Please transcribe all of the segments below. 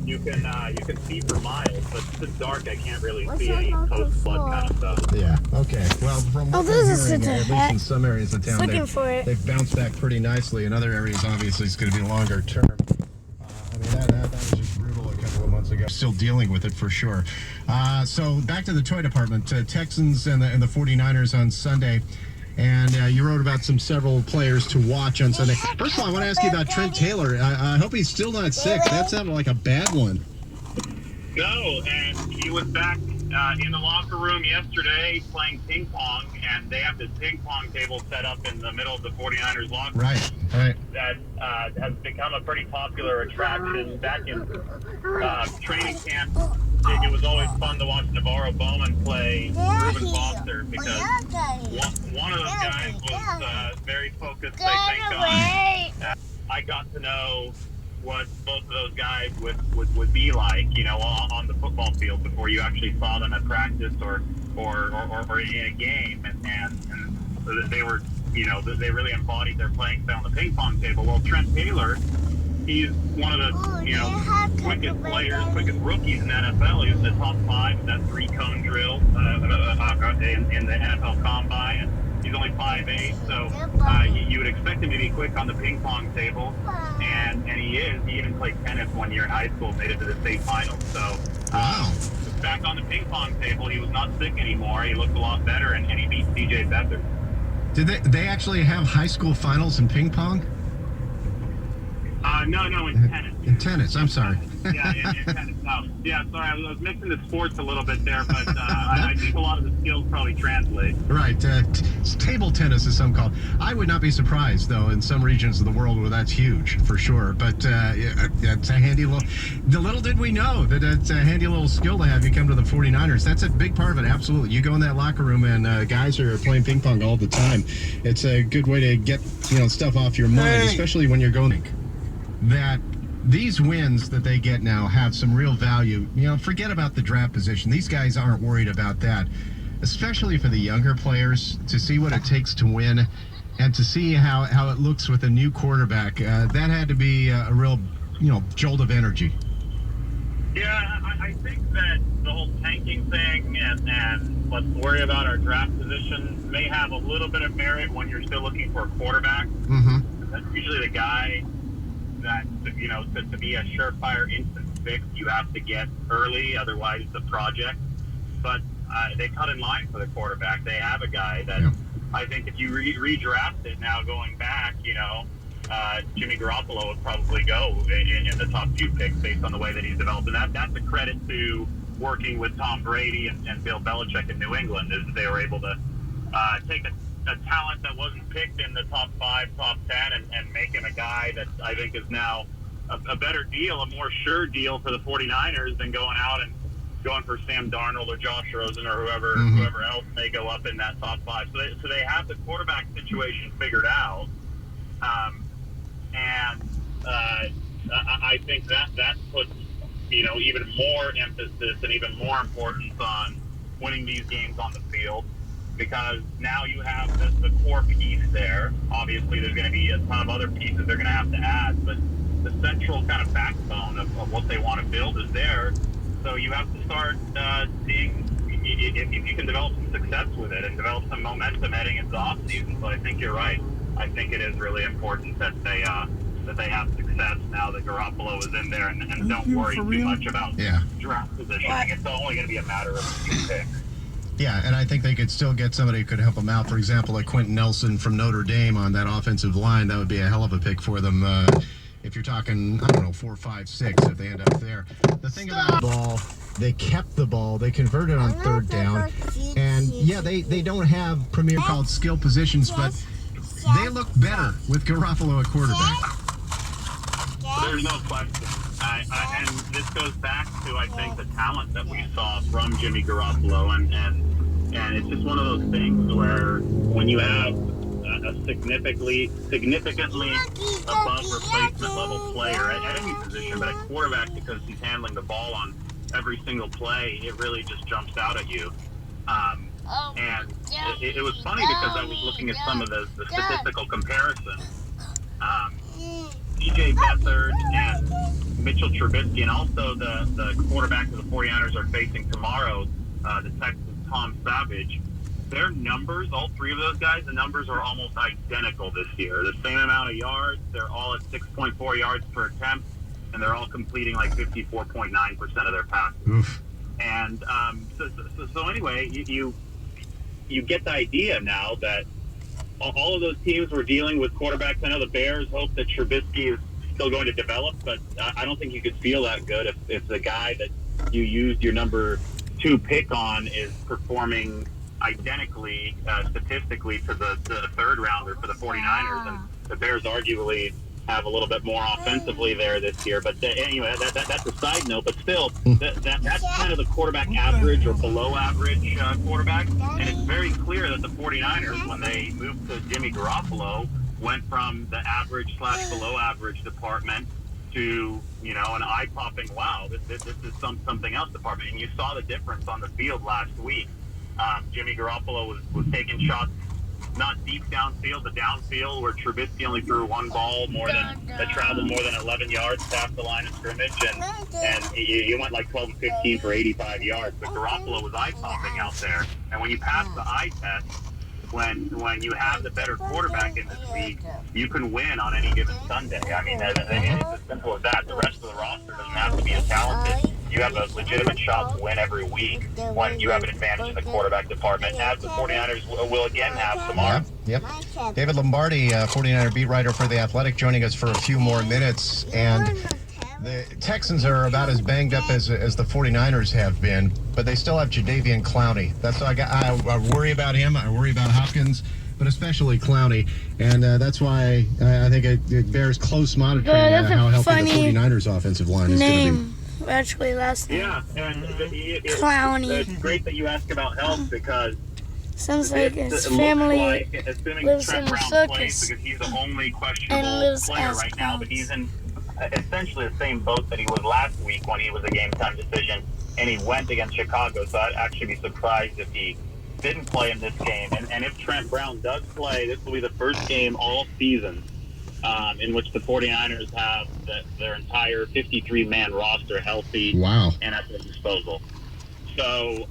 You can see for miles, but it's dark. I can't really see any post-flood kind of stuff. Yeah. Okay. Well, from what this I'm is hearing, such a at least hat. in some areas of town, Looking for it. they've bounced back pretty nicely. In other areas, obviously, it's going to be longer term. I mean, that was just brutal a couple of months ago. Still dealing with it for sure. So back to the toy department. Texans and the 49ers on Sunday. And you wrote about several players to watch on Sunday. First of all, I want to ask you about Trent Taylor. I hope he's still not sick. That sounded like a bad one. No, and he was back in the locker room yesterday playing ping pong, and they have this ping pong table set up in the middle of the 49ers locker room. Right. That has become a pretty popular attraction back in training camp. It was always fun to watch Navarro Bowman play Reuben Foster because one of those guys was very focused, I think, on. I got to know what both of those guys would be like, on the football field before you actually saw them at practice or in a game, and they were, they really embodied their playing style on the ping pong table. Well, Trent Taylor, he's one of the quickest players, quickest rookies in the NFL. He was in the top 5 of that 3-cone drill in the NFL Combine. And he's only 5'8", so you would expect him to be quick on the ping pong table, and he is. He even played tennis one year in high school, made it to the state finals. So back on the ping pong table, he was not sick anymore. He looked a lot better, and he beat C.J. Beathard. Did they actually have high school finals in ping pong? No, in tennis. In tennis, I'm sorry. Yeah, in tennis. No. Yeah, sorry, I was mixing the sports a little bit there, but I think a lot of the skills probably translate. Right. Table tennis is some called. I would not be surprised, though, in some regions of the world where that's huge, for sure. But it's a handy little did we know that it's a handy little skill to have you come to the 49ers. That's a big part of it, absolutely. You go in that locker room and guys are playing ping pong all the time. It's a good way to get stuff off your mind, especially when you're going that these wins that they get now have some real value. Forget about the draft position. These guys aren't worried about that, especially for the younger players, to see what it takes to win and to see how it looks with a new quarterback. That had to be a real, jolt of energy. Yeah, I think that the whole tanking thing and let's worry about our draft position may have a little bit of merit when you're still looking for a quarterback. Mm-hmm. That's usually the guy that, to be a surefire instant fix, you have to get early, otherwise it's a project. But they cut in line for the quarterback. They have a guy that I think if you redraft it now going back, Jimmy Garoppolo would probably go in the top 2 picks based on the way that he's developed. And that's a credit to working with Tom Brady and Bill Belichick in New England, is they were able to take a talent that wasn't picked in the top 5, top 10, and make him a guy that I think is now a better deal, a more sure deal for the 49ers than going out and going for Sam Darnold or Josh Rosen or whoever else may go up in that top 5. So they have the quarterback situation figured out, and I think that puts even more emphasis and even more importance on winning these games on the field. Because now you have the core piece there. Obviously, there's going to be a ton of other pieces they're going to have to add, but the central kind of backbone of what they want to build is there. So you have to start seeing if you can develop some success with it and develop some momentum heading into the offseason. So I think you're right. I think it is really important that they have success now that Garoppolo is in there, and don't worry too much about draft positioning. It's only going to be a matter of a few picks. Yeah, and I think they could still get somebody who could help them out. For example, like Quentin Nelson from Notre Dame on that offensive line. That would be a hell of a pick for them. If you're talking, 4, 5, 6, if they end up there. The thing about the ball, they kept the ball. They converted on 3rd down. And, they don't have premier called skill positions, but they look better with Garoppolo at quarterback. There's no question. And this goes back to, I think, the talent that we saw from Jimmy Garoppolo, and it's just one of those things where when you have a significantly above replacement level player at any position, but at quarterback, because he's handling the ball on every single play, it really just jumps out at you. And it was funny because I was looking at some of the statistical comparisons. CJ Beathard and Mitchell Trubisky, and also the quarterback of the 49ers are facing tomorrow, the Texans, Tom Savage. Their numbers, all three of those guys, the numbers are almost identical this year. The same amount of yards. They're all at 6.4 yards per attempt, and they're all completing like 54.9% of their passes. Oof. And so anyway, you get the idea now that all of those teams were dealing with quarterbacks. I know the Bears hope that Trubisky is still going to develop, but I don't think you could feel that good if the guy that you used your number 2 pick on is performing identically statistically to the third rounder for the 49ers, and the Bears arguably have a little bit more offensively there this year. But anyway, that's a side note. But still, that's kind of the quarterback average or below average quarterback. And it's very clear that the 49ers, when they moved to Jimmy Garoppolo, went from the average / below average department to, an eye-popping, wow, this is something else department. And you saw the difference on the field last week. Jimmy Garoppolo was taking shots not deep downfield, but downfield, where Trubisky only threw one ball that traveled more than 11 yards past the line of scrimmage, and he went like 12 and 15 for 85 yards. But Garoppolo was eye-popping out there. And when you pass the eye test, when you have the better quarterback in this league, you can win on any given Sunday. I mean, it's as simple as that. The rest of the roster doesn't have to be as talented. You have a legitimate shot to win every week when you have an advantage in the quarterback department, as the 49ers will again have tomorrow. Yep. David Lombardi, 49er beat writer for The Athletic, joining us for a few more minutes. And the Texans are about as banged up as the 49ers have been, but they still have Jadeveon Clowney. That's why I worry about him. I worry about Hopkins, but especially Clowney. And that's why I think it bears close monitoring how healthy the 49ers offensive line is going to be. Actually, last name. Yeah, and Clowney. It's great that you ask about health, because sounds like his family assuming lives Trent in the Brown circus plays, because he's the only and questionable lives player as right now, but clowns. he's in essentially the same boat that he was last week when he was a game-time decision, and he went against Chicago, so I'd actually be surprised if he didn't play in this game. And if Trent Brown does play, this will be the first game all season in which the 49ers have their entire 53-man roster healthy and at their disposal. So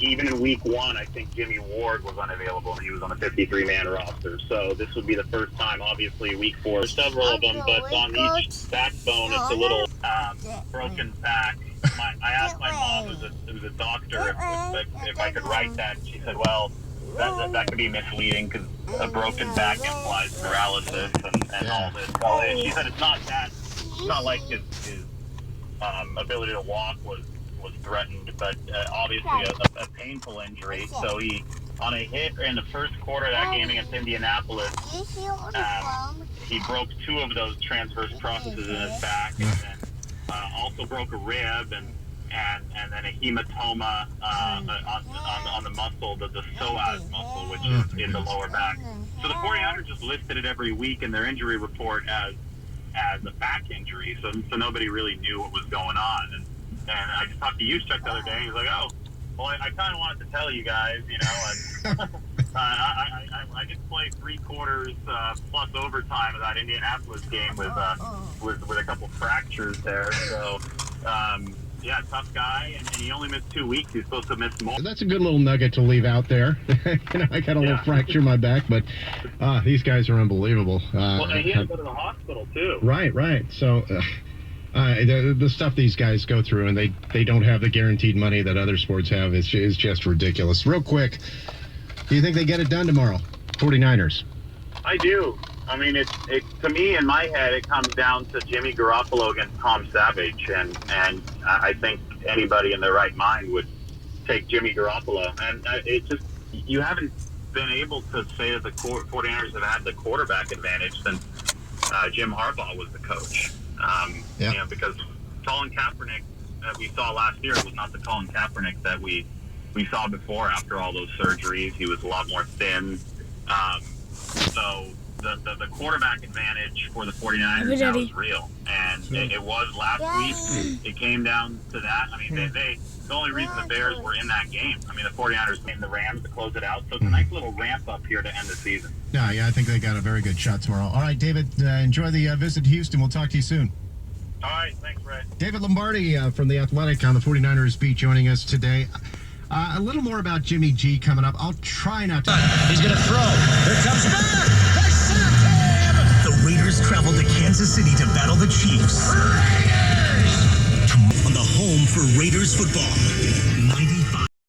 even in week 1, I think Jimmy Ward was unavailable, and he was on the 53-man roster. So this would be the first time, obviously, week 4. Several of them, but on each backbone, it's a little broken back. I asked my mom, who's a doctor, if I could write that. She said, well, that could be misleading, because a broken back implies paralysis and all this. So she said it's not that. It's not like his ability to walk was threatened, but obviously a painful injury. So he, on a hit in the first quarter of that game against Indianapolis, he broke 2 of those transverse processes in his back, and then also broke a rib, and then a hematoma on the muscle, the psoas muscle, which is in the lower back. So the 49ers just listed it every week in their injury report as a back injury, so nobody really knew what was going on. And I just talked to Juszczyk the other day, and he was like, oh, well, I kind of wanted to tell you guys, and I just played 3 quarters plus overtime of that Indianapolis game with a couple fractures there. So, yeah, tough guy, and he only missed 2 weeks. He's supposed to miss more. That's a good little nugget to leave out there. I got a little fracture in my back, but these guys are unbelievable. Well, and he had to go to the hospital, too. Right. So the stuff these guys go through, and they don't have the guaranteed money that other sports have, is just ridiculous. Real quick, do you think they get it done tomorrow, 49ers? I do. I mean, it to me, in my head, it comes down to Jimmy Garoppolo against Tom Savage, and I think anybody in their right mind would take Jimmy Garoppolo. And it just, you haven't been able to say that the 49ers have had the quarterback advantage since Jim Harbaugh was the coach. Because Colin Kaepernick that we saw last year was not the Colin Kaepernick that we saw before after all those surgeries. He was a lot more thin. So the quarterback advantage for the 49ers now is real. And it was last week. It came down to that. I mean, the only reason the Bears were in that game, I mean, the 49ers came the Rams to close it out. So it's a nice little ramp up here to end the season. Yeah, I think they got a very good shot tomorrow. All right, David, enjoy the visit to Houston. We'll talk to you soon. All right, thanks, Ray. David Lombardi from The Athletic on the 49ers beat joining us today. A little more about Jimmy G coming up. I'll try not to. He's going to throw. Here comes back. They sacked him. The Raiders travel to Kansas City to battle the Chiefs. Raiders! On the home for Raiders football. 95.